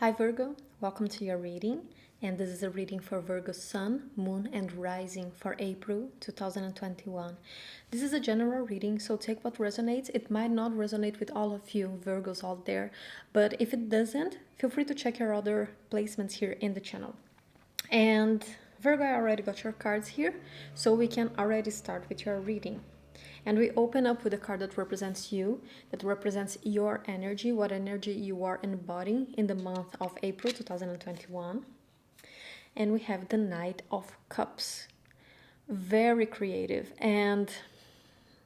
Hi Virgo, welcome to your reading, and this is a reading for Virgo Sun, Moon and Rising for April 2021. This is a general reading, so take what resonates. It might not resonate with all of you Virgos out there, but if it doesn't, feel free to check your other placements here in the channel. And Virgo, I already got your cards here, so we can already start with your reading. And we open up with a card that represents you, that represents your energy, what energy you are embodying in the month of April 2021. And we have the Knight of Cups. Very creative. And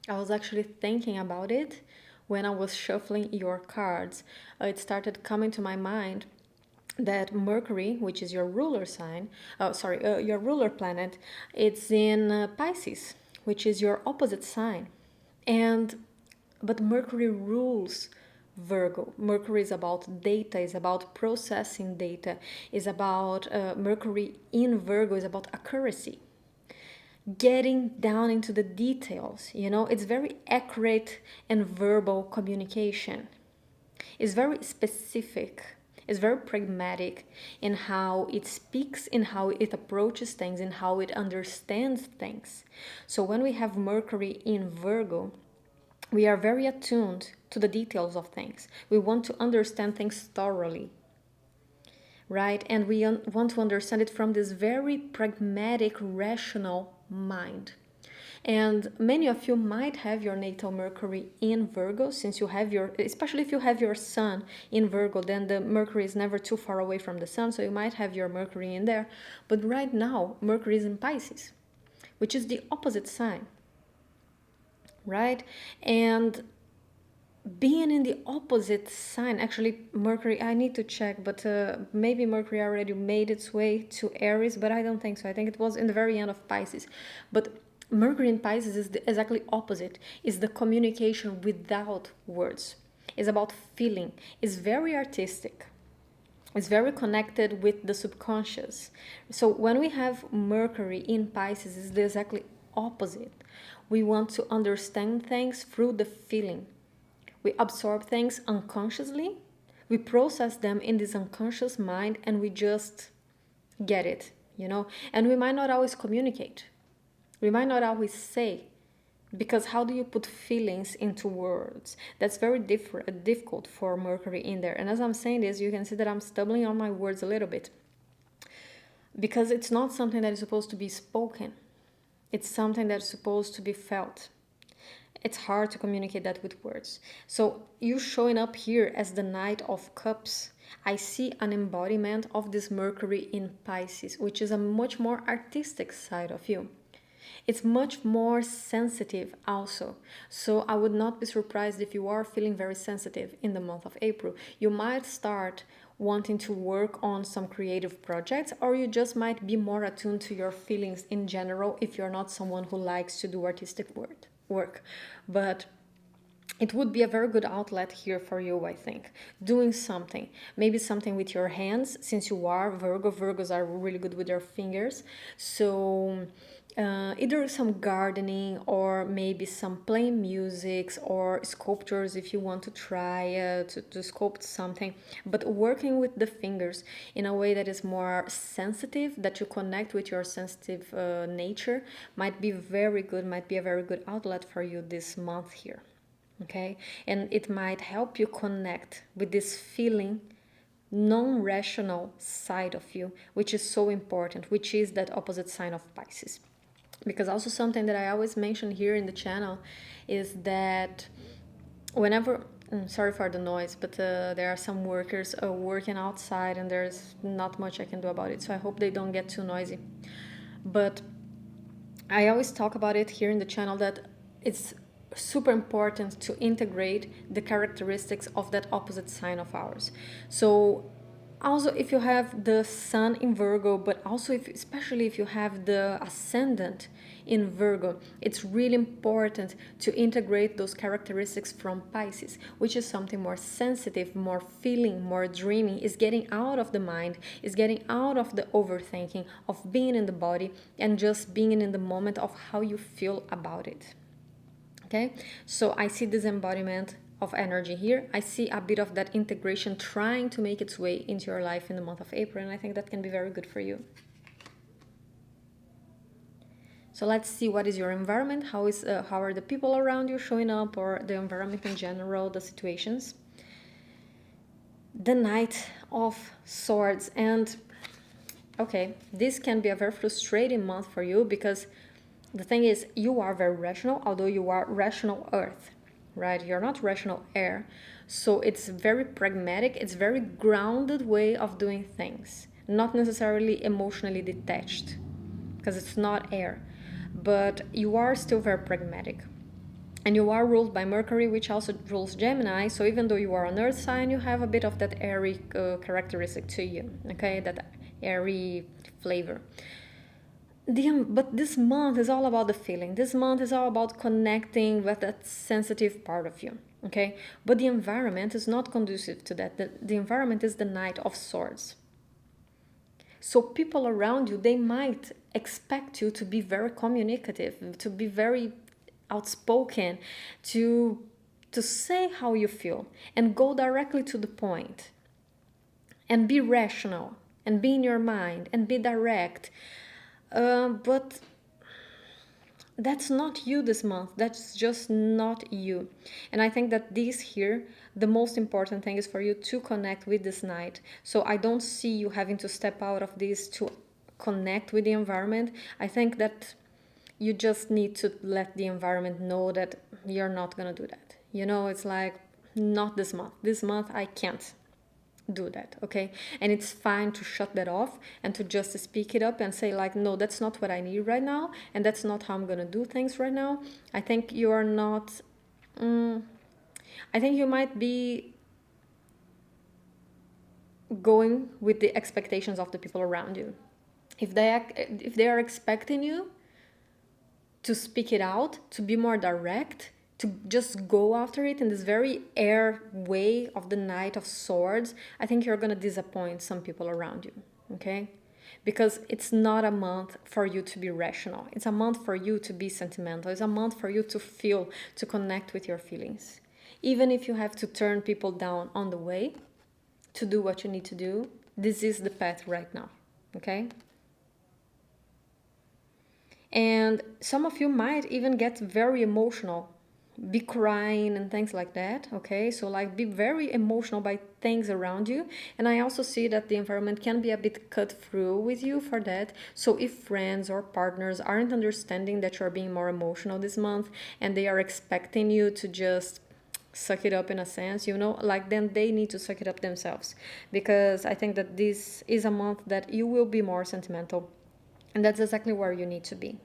I was actually thinking about it when I was shuffling your cards. It started coming to my mind that Mercury, which is your ruler sign, your ruler planet, it's in Pisces, which is your opposite sign. But Mercury rules Virgo. Mercury is about data, is about processing data, is about Mercury in Virgo is about accuracy, getting down into the details. It's very accurate and verbal communication. It's very specific. It's very pragmatic in how it speaks, in how it approaches things, in how it understands things. So when we have Mercury in Virgo, we are very attuned to the details of things. We want to understand things thoroughly, right? And we want to understand it from this very pragmatic, rational mind. And many of you might have your natal Mercury in Virgo, since you have especially if you have your Sun in Virgo, then the Mercury is never too far away from the Sun, so you might have your Mercury in there. But right now, Mercury is in Pisces, which is the opposite sign, right? And being in the opposite sign, actually Mercury, I need to check, but maybe Mercury already made its way to Aries, but I don't think so. I think it was in the very end of Pisces. But Mercury in Pisces is the exactly opposite. Is the communication without words. It's about feeling. It's very artistic. It's very connected with the subconscious. So when we have Mercury in Pisces, it's the exactly opposite. We want to understand things through the feeling. We absorb things unconsciously. We process them in this unconscious mind, and we just get it, And we might not always communicate. We might not always say, because how do you put feelings into words? That's very difficult for Mercury in there. And as I'm saying this, you can see that I'm stumbling on my words a little bit, because it's not something that is supposed to be spoken. It's something that's supposed to be felt. It's hard to communicate that with words. So you showing up here as the Knight of Cups, I see an embodiment of this Mercury in Pisces, which is a much more artistic side of you. It's much more sensitive also. So I would not be surprised if you are feeling very sensitive in the month of April. You might start wanting to work on some creative projects, or you just might be more attuned to your feelings in general if you're not someone who likes to do artistic work. But it would be a very good outlet here for you, I think. Doing something, maybe something with your hands, since you are Virgo. Virgos are really good with their fingers. So either some gardening, or maybe some playing musics, or sculptures if you want to try to sculpt something. But working with the fingers in a way that is more sensitive, that you connect with your sensitive nature, might be very good, might be a very good outlet for you this month here. Okay, and it might help you connect with this feeling, non-rational side of you, which is so important, which is that opposite sign of Pisces. Because also something that I always mention here in the channel is that whenever, sorry for the noise, but there are some workers working outside, and there's not much I can do about it, so I hope they don't get too noisy. But I always talk about it here in the channel that it's super important to integrate the characteristics of that opposite sign of ours. So also if you have the Sun in Virgo, but also especially if you have the ascendant in Virgo, it's really important to integrate those characteristics from Pisces, which is something more sensitive, more feeling, more dreaming, is getting out of the mind, is getting out of the overthinking, of being in the body, and just being in the moment of how you feel about it. Okay, so I see this embodiment of energy here. I see a bit of that integration trying to make its way into your life in the month of April, and I think that can be very good for you. So let's see, what is your environment, how are the people around you showing up, or the environment in general, the situations. The Knight of Swords, and okay, this can be a very frustrating month for you, because the thing is, you are very rational, although you are rational earth, right? You're not rational air. So it's very pragmatic, it's very grounded way of doing things, not necessarily emotionally detached, because it's not air. But you are still very pragmatic. And you are ruled by Mercury, which also rules Gemini. So even though you are an earth sign, you have a bit of that airy characteristic to you, okay? That airy flavor. But this month is all about the feeling. This month is all about connecting with that sensitive part of you, okay? But the environment is not conducive to that. The environment is the Knight of Swords. So people around you, they might expect you to be very communicative, to be very outspoken, to say how you feel and go directly to the point, and be rational and be in your mind and be direct. But that's not you this month. That's just not you. And I think that this here, the most important thing is for you to connect with this Knight. So I don't see you having to step out of this to connect with the environment. I think that you just need to let the environment know that you're not gonna do that. You know, it's like, not this month. This month I can't do that, okay? And it's fine to shut that off and to just speak it up and say, like, no, that's not what I need right now, and that's not how I'm gonna do things right now. I think you are not I think you might be going with the expectations of the people around you. If they are expecting you to speak it out, to be more direct, to just go after it in this very air way of the Knight of Swords, I think you're going to disappoint some people around you, okay? Because it's not a month for you to be rational. It's a month for you to be sentimental. It's a month for you to feel, to connect with your feelings. Even if you have to turn people down on the way to do what you need to do, this is the path right now, okay? And some of you might even get very emotional, be crying and things like that, okay? So like, be very emotional by things around you. And I also see that the environment can be a bit cut through with you for that. So if friends or partners aren't understanding that you're being more emotional this month, and they are expecting you to just suck it up in a sense, you know, like, then they need to suck it up themselves, because I think that this is a month that you will be more sentimental, and that's exactly where you need to be.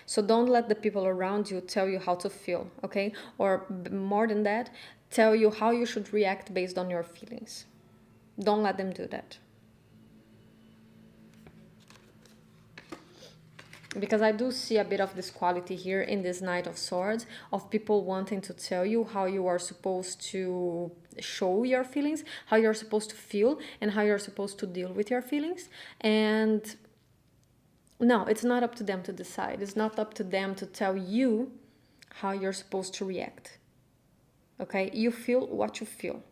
So don't let the people around you tell you how to feel, okay? Or more than that, tell you how you should react based on your feelings. Don't let them do that. Because I do see a bit of this quality here in this Knight of Swords, of people wanting to tell you how you are supposed to show your feelings, how you're supposed to feel, and how you're supposed to deal with your feelings. And no, it's not up to them to decide. It's not up to them to tell you how you're supposed to react. Okay? You feel what you feel.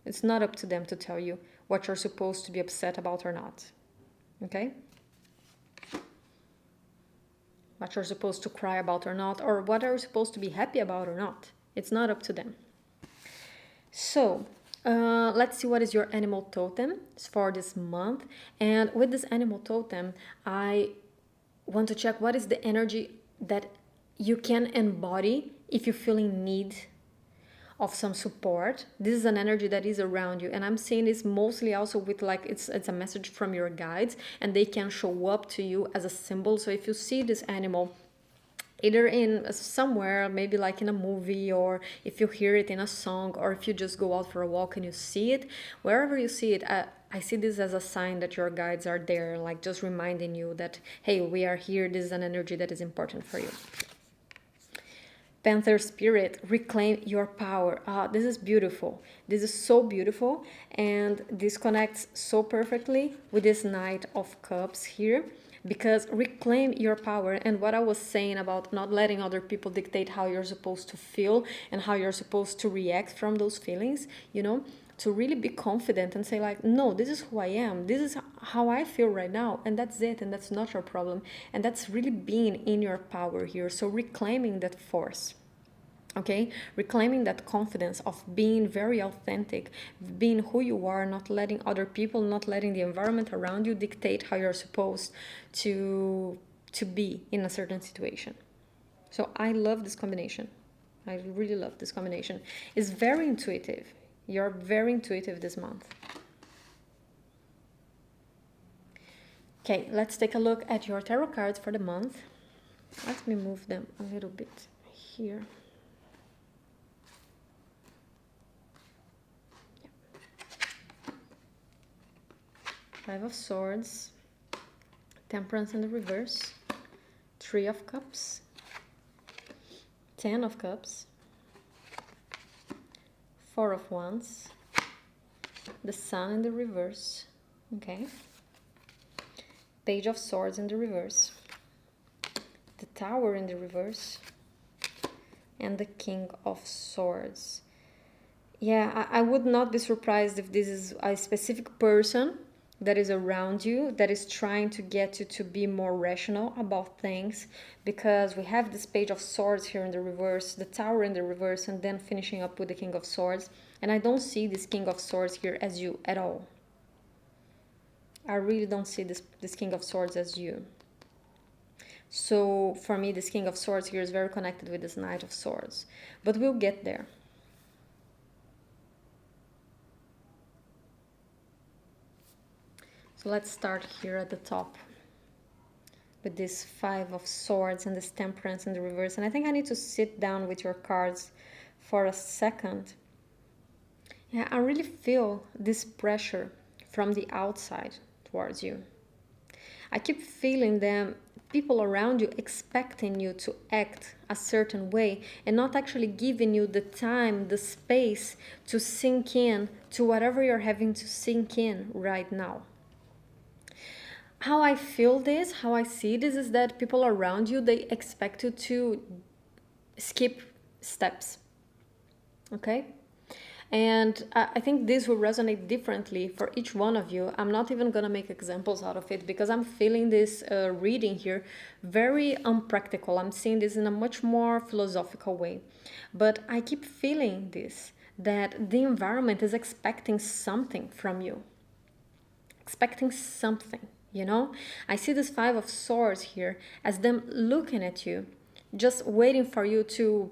It's not up to them to tell you what you're supposed to be upset about or not. Okay? What you're supposed to cry about or not, or what are you supposed to be happy about or not. It's not up to them. So, let's see what is your animal totem for this month. And with this animal totem, I want to check what is the energy that you can embody if you feel in need of some support. This is an energy that is around you, and I'm seeing this mostly also with, like, it's a message from your guides, and they can show up to you as a symbol. So if you see this animal either in somewhere, maybe like in a movie, or if you hear it in a song, or if you just go out for a walk and you see it, wherever you see it, I see this as a sign that your guides are there, like just reminding you that, hey, we are here. This is an energy that is important for you. Panther spirit, reclaim your power. This is beautiful. This is so beautiful, and this connects so perfectly with this Knight of Cups here. because reclaim your power. And what I was saying about not letting other people dictate how you're supposed to feel and how you're supposed to react from those feelings, to really be confident and say like, no, this is who I am, this is how I feel right now, and that's it, and that's not your problem. And that's really being in your power here. So reclaiming that force, okay, reclaiming that confidence of being very authentic, being who you are, not letting other people, not letting the environment around you dictate how you're supposed to be in a certain situation. So I love this combination. I really love this combination. It's very intuitive. You're very intuitive this month. Okay, let's take a look at your tarot cards for the month. Let me move them a little bit here. Five of Swords, Temperance in the reverse, Three of Cups, Ten of Cups, Four of Wands, the Sun in the reverse, okay, Page of Swords in the reverse, the Tower in the reverse, and the King of Swords. Yeah, I would not be surprised if this is a specific person that is around you that is trying to get you to be more rational about things, because we have this Page of Swords here in the reverse, the Tower in the reverse, and then finishing up with the King of Swords. And I don't see this King of Swords here as you at all. I really don't see this King of Swords as you. So for me, this King of Swords here is very connected with this Knight of Swords, but we'll get there. So let's start here at the top with this Five of Swords and this Temperance in the reverse. And I think I need to sit down with your cards for a second. Yeah, I really feel this pressure from the outside towards you. I keep feeling them, people around you expecting you to act a certain way and not actually giving you the time, the space to sink in to whatever you're having to sink in right now. How I feel this, how I see this, is that people around you, they expect you to skip steps, okay? And I think this will resonate differently for each one of you. I'm not even gonna make examples out of it because I'm feeling this reading here very unpractical. I'm seeing this in a much more philosophical way. But I keep feeling this, that the environment is expecting something from you. Expecting something. I see this Five of Swords here as them looking at you, just waiting for you to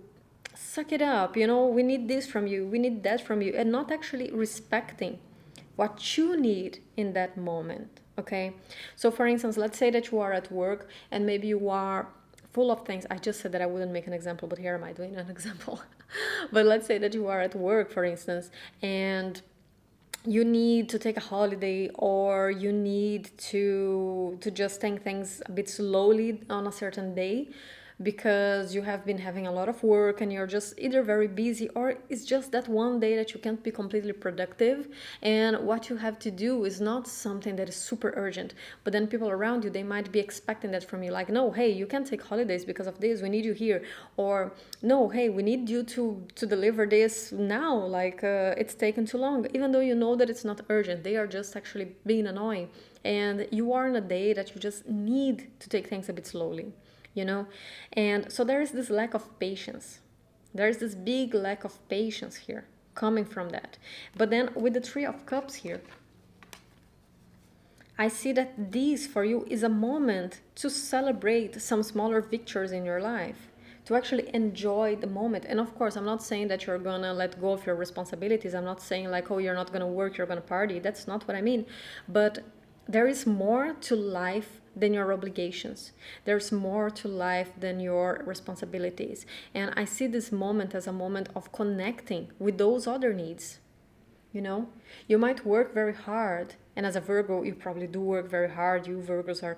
suck it up. We need this from you, we need that from you, and not actually respecting what you need in that moment, okay? So for instance, let's say that you are at work and maybe you are full of things. I just said that I wouldn't make an example, but here am I doing an example. But let's say that you are at work, for instance, and you need to take a holiday, or you need to just take things a bit slowly on a certain day because you have been having a lot of work and you're just either very busy, or it's just that one day that you can't be completely productive, and what you have to do is not something that is super urgent. But then people around you, they might be expecting that from you, like, no, hey, you can't take holidays because of this, we need you here. Or no, hey, we need you to deliver this now, like it's taken too long, even though you know that it's not urgent. They are just actually being annoying, and you are on a day that you just need to take things a bit slowly. And so there is this lack of patience. There is this big lack of patience here coming from that. But then with the Three of Cups here, I see that this for you is a moment to celebrate some smaller victories in your life, to actually enjoy the moment. And of course, I'm not saying that you're gonna let go of your responsibilities. I'm not saying like, oh, you're not gonna work, you're gonna party. That's not what I mean. But there is more to life than your obligations. There's more to life than your responsibilities. And I see this moment as a moment of connecting with those other needs. You might work very hard, and as a Virgo, you probably do work very hard. You Virgos are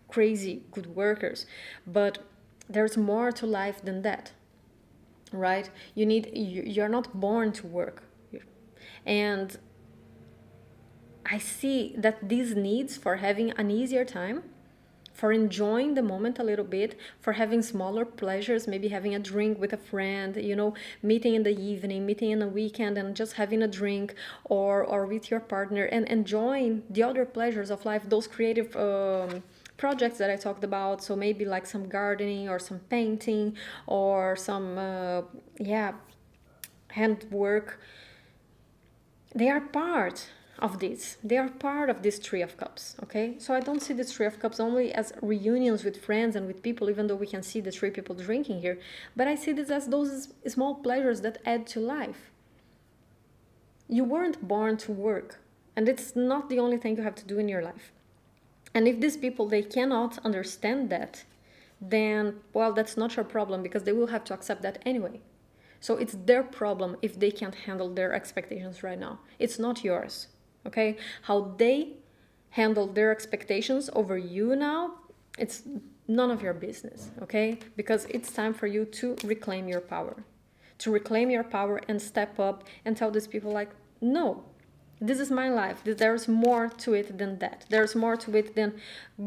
crazy good workers, but there's more to life than that, right? You're not born to work. And I see that these needs for having an easier time for enjoying the moment a little bit, for having smaller pleasures, maybe having a drink with a friend, meeting in the evening, meeting in the weekend and just having a drink, or with your partner, and enjoying the other pleasures of life, those creative projects that I talked about. So maybe like some gardening or some painting or some handwork. They are part of this. They are part of this Three of Cups, okay? So I don't see this Three of Cups only as reunions with friends and with people, even though we can see the three people drinking here, but I see this as those small pleasures that add to life. You weren't born to work, and it's not the only thing you have to do in your life. And if these people, they cannot understand that, then, well, that's not your problem, because they will have to accept that anyway. So it's their problem if they can't handle their expectations right now. It's not yours, okay? How they handle their expectations over you now, it's none of your business, okay? Because it's time for you to reclaim your power. To reclaim your power and step up and tell these people like, no, this is my life. There's more to it than that. There's more to it than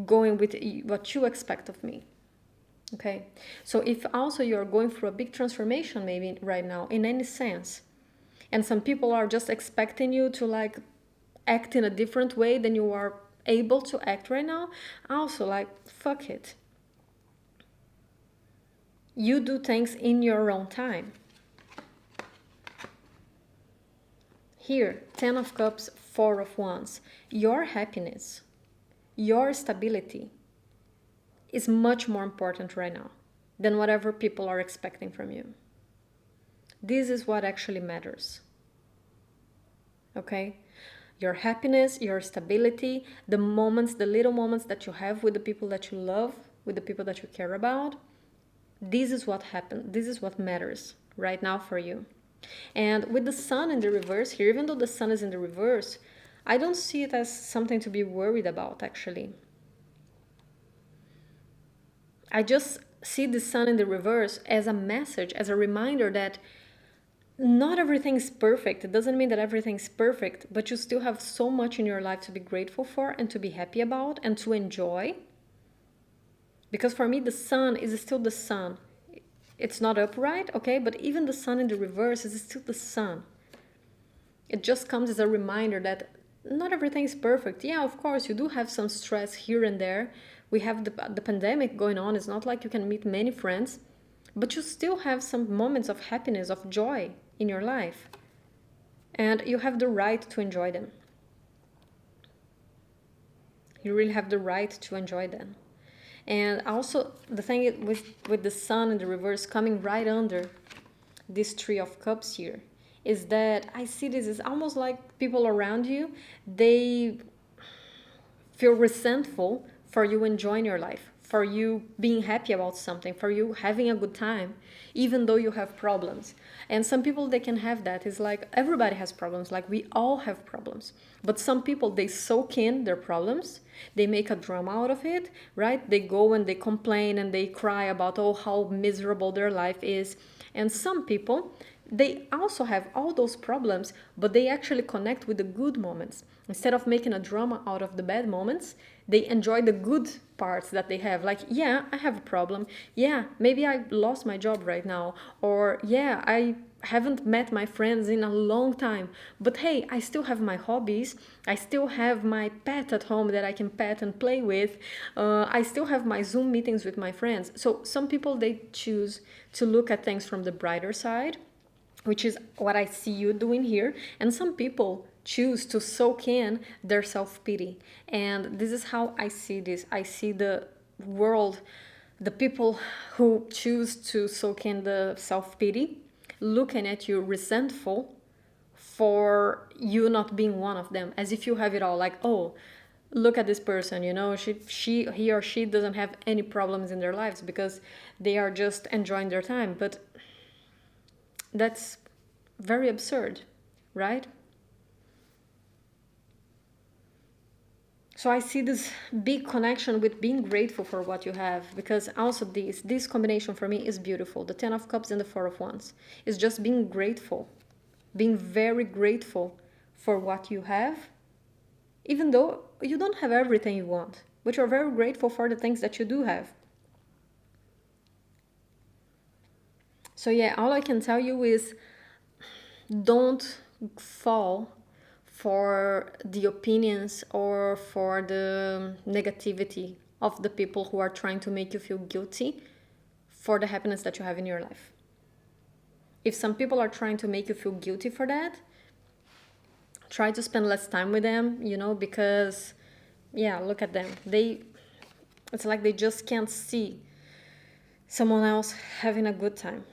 going with what you expect of me. Okay, so if also you're going through a big transformation maybe right now in any sense, and some people are just expecting you to like act in a different way than you are able to act right now, also like, fuck it. You do things in your own time. Here, 10 of Cups, 4 of Wands. Your happiness, your stability is much more important right now than whatever people are expecting from you. This is what actually matters. Okay? Your happiness, your stability, the moments, the little moments that you have with the people that you love, with the people that you care about, this is what happens. This is what matters right now for you. And with the sun in the reverse here, even though the sun is in the reverse, I don't see it as something to be worried about, actually. I just see the sun in the reverse as a message, as a reminder that not everything is perfect. It doesn't mean that everything is perfect, but you still have so much in your life to be grateful for and to be happy about and to enjoy. Because for me, the sun is still the sun. It's not upright, okay? But even the sun in the reverse is still the sun. It just comes as a reminder that not everything is perfect. Yeah, of course, you do have some stress here and there. We have the pandemic going on. It's not like you can meet many friends, but you still have some moments of happiness, of joy in your life. And you have the right to enjoy them. You really have the right to enjoy them. And also, the thing with the sun in the reverse coming right under this Three of Cups here is that I see this as almost like people around you, they feel resentful for you enjoying your life, for you being happy about something, for you having a good time, even though you have problems. And some people, they can have that. It's like everybody has problems, like we all have problems. But some people, they soak in their problems, they make a drama out of it, right? They go and they complain and they cry about, oh, how miserable their life is. And some people, they also have all those problems, but they actually connect with the good moments. Instead of making a drama out of the bad moments, they enjoy the good parts that they have. Like, yeah, I have a problem. Yeah, maybe I lost my job right now. Or, yeah, I haven't met my friends in a long time. But hey, I still have my hobbies. I still have my pet at home that I can pet and play with. I still have my Zoom meetings with my friends. So some people, they choose to look at things from the brighter side, which is what I see you doing here. And some people choose to soak in their self-pity. And this is how I see this. I see the world, the people who choose to soak in the self-pity, looking at you resentful for you not being one of them, as if you have it all. Like, oh, look at this person, he or she doesn't have any problems in their lives because they are just enjoying their time. But that's very absurd, right? So I see this big connection with being grateful for what you have, because also this combination for me is beautiful. The 10 of Cups and the 4 of Wands is just being grateful, being very grateful for what you have, even though you don't have everything you want. but you're very grateful for the things that you do have. So yeah, all I can tell you is don't fall for the opinions or for the negativity of the people who are trying to make you feel guilty for the happiness that you have in your life. If some people are trying to make you feel guilty for that, try to spend less time with them, because yeah, look at them. It's like they just can't see someone else having a good time.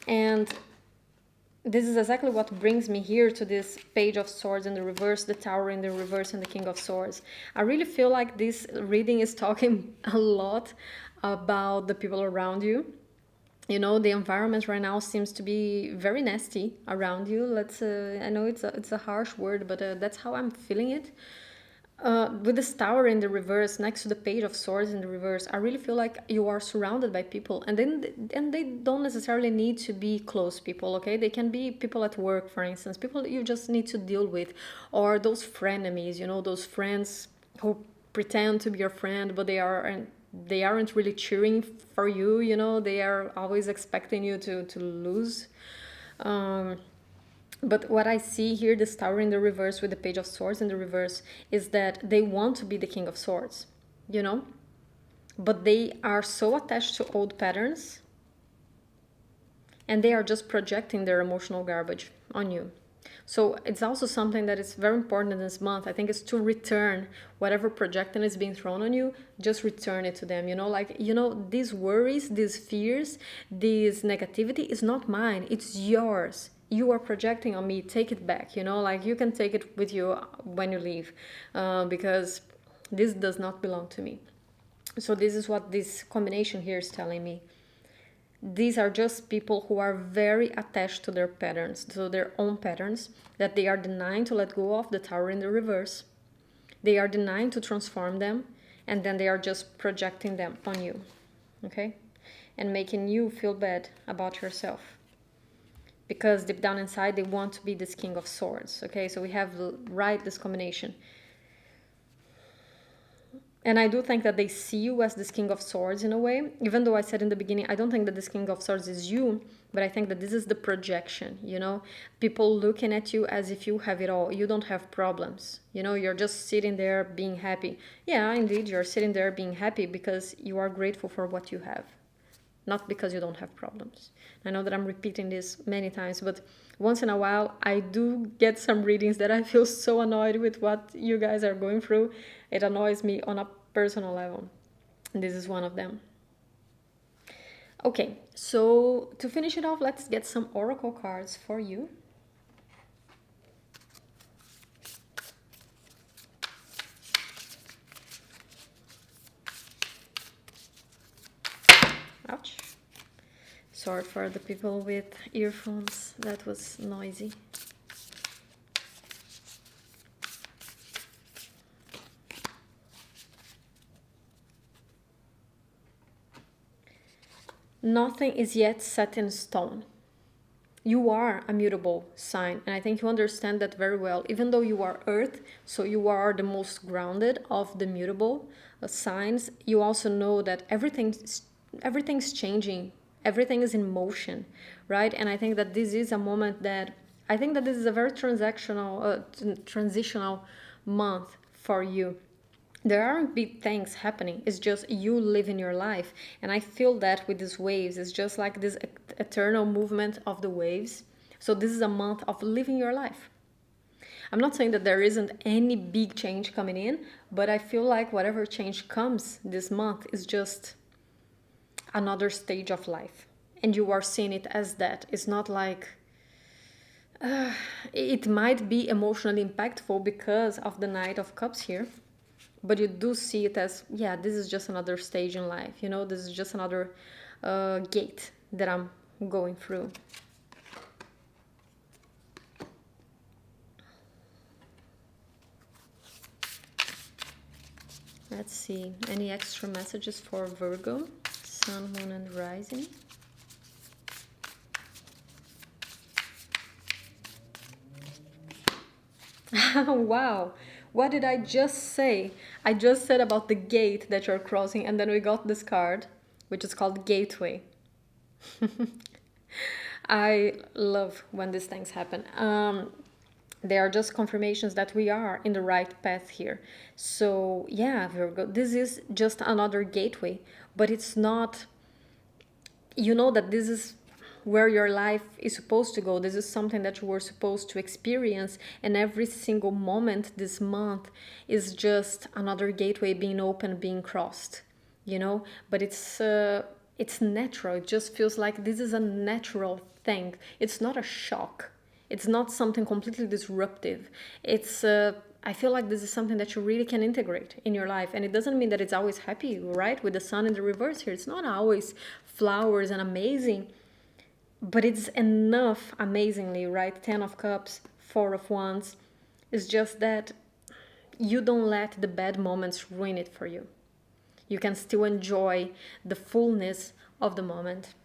And this is exactly what brings me here to this Page of Swords in the reverse, the Tower in the reverse, and the King of Swords. I really feel like this reading is talking a lot about the people around you. The environment right now seems to be very nasty around you. I know it's a harsh word, but that's how I'm feeling it. With this Tower in the reverse next to the Page of Swords in the reverse, I really feel like you are surrounded by people, and they don't necessarily need to be close people. Okay, they can be people at work, for instance, people you just need to deal with, or those frenemies. Those friends who pretend to be your friend, but they aren't really cheering for you. They are always expecting you to lose. But what I see here, this Tower in the reverse with the Page of Swords in the reverse, is that they want to be the King of Swords, but they are so attached to old patterns, and they are just projecting their emotional garbage on you. So it's also something that is very important in this month. I think is to return whatever projecting is being thrown on you, just return it to them. These worries, these fears, this negativity is not mine, it's yours. You are projecting on me, take it back. You can take it with you when you leave, because this does not belong to me. So this is what this combination here is telling me. These are just people who are very attached to their patterns, to their own patterns, that they are denying to let go of the Tower in the reverse. They are denying to transform them, and then they are just projecting them on you, okay? And making you feel bad about yourself. Because deep down inside, they want to be this King of Swords, okay? So we have this combination. And I do think that they see you as this King of Swords in a way, even though I said in the beginning, I don't think that this King of Swords is you, but I think that this is the projection, people looking at you as if you have it all. You don't have problems, you're just sitting there being happy. Yeah, indeed, you're sitting there being happy because you are grateful for what you have, not because you don't have problems. I know that I'm repeating this many times, but once in a while, I do get some readings that I feel so annoyed with what you guys are going through. It annoys me on a personal level. And this is one of them. Okay, so to finish it off, let's get some oracle cards for you. Ouch. Sorry for the people with earphones, that was noisy. Nothing is yet set in stone. You are a mutable sign, and I think you understand that very well. Even though you are Earth, so you are the most grounded of the mutable signs, you also know that everything's changing. Everything is in motion, right? And I think that this is a moment I think that this is a very transitional month for you. There aren't big things happening. It's just you living your life. And I feel that with these waves. It's just like this eternal movement of the waves. So this is a month of living your life. I'm not saying that there isn't any big change coming in, but I feel like whatever change comes this month is just another stage of life. And you are seeing it as that. It's not like... it might be emotionally impactful because of the Knight of Cups here. But you do see it as, yeah, this is just another stage in life. This is just another gate that I'm going through. Let's see. Any extra messages for Virgo, Sun, Moon, and Rising? Wow, what did I just say? I just said about the gate that you're crossing, and then we got this card, which is called Gateway. I love when these things happen. They are just confirmations that we are in the right path here. So, yeah, Virgo, this is just another gateway, but it's not, you know, that this is where your life is supposed to go. This is something that you were supposed to experience, and every single moment this month is just another gateway being opened, being crossed, you know. But it's natural. It just feels like this is a natural thing. It's not a shock. It's not something completely disruptive. I feel like this is something that you really can integrate in your life. And it doesn't mean that it's always happy, right? With the sun in the reverse here. It's not always flowers and amazing, but it's enough amazingly, right? 10 of Cups, 4 of Wands. It's just that you don't let the bad moments ruin it for you. You can still enjoy the fullness of the moment.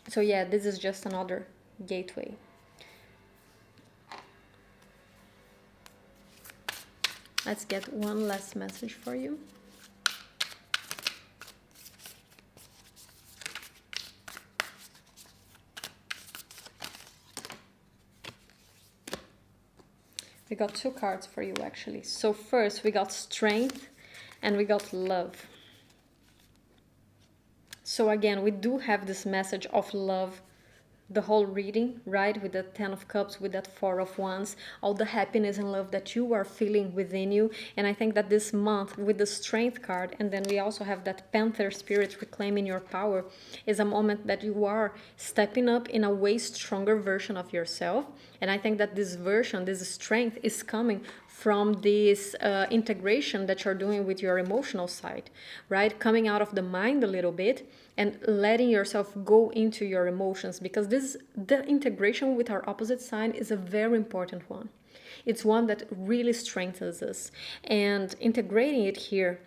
So yeah, this is just another gateway. Let's get one last message for you. We got 2 cards for you actually. So first we got strength and we got love. So again, we do have this message of love the whole reading, right? With the 10 of Cups, with that 4 of Wands, all the happiness and love that you are feeling within you. And I think that this month with the Strength card, and then we also have that Panther spirit reclaiming your power, is a moment that you are stepping up in a way stronger version of yourself. And I think that this version, this strength, is coming from this integration that you're doing with your emotional side, right? Coming out of the mind a little bit and letting yourself go into your emotions, because the integration with our opposite sign is a very important one. It's one that really strengthens us, and integrating it here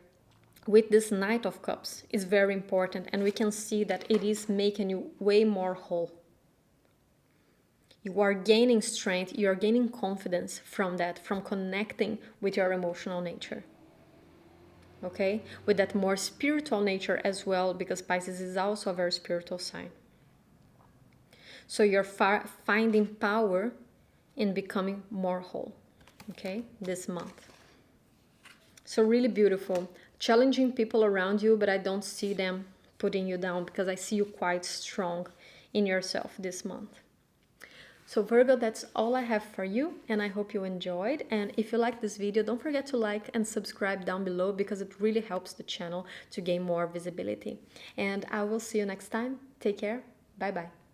with this Knight of Cups is very important, and we can see that it is making you way more whole. You are gaining strength, you are gaining confidence from that, from connecting with your emotional nature. Okay? With that more spiritual nature as well, because Pisces is also a very spiritual sign. So you're finding power in becoming more whole. Okay? This month. So really beautiful. Challenging people around you, but I don't see them putting you down, because I see you quite strong in yourself this month. So Virgo, that's all I have for you, and I hope you enjoyed. And if you like this video, don't forget to like and subscribe down below, because it really helps the channel to gain more visibility. And I will see you next time. Take care. Bye bye.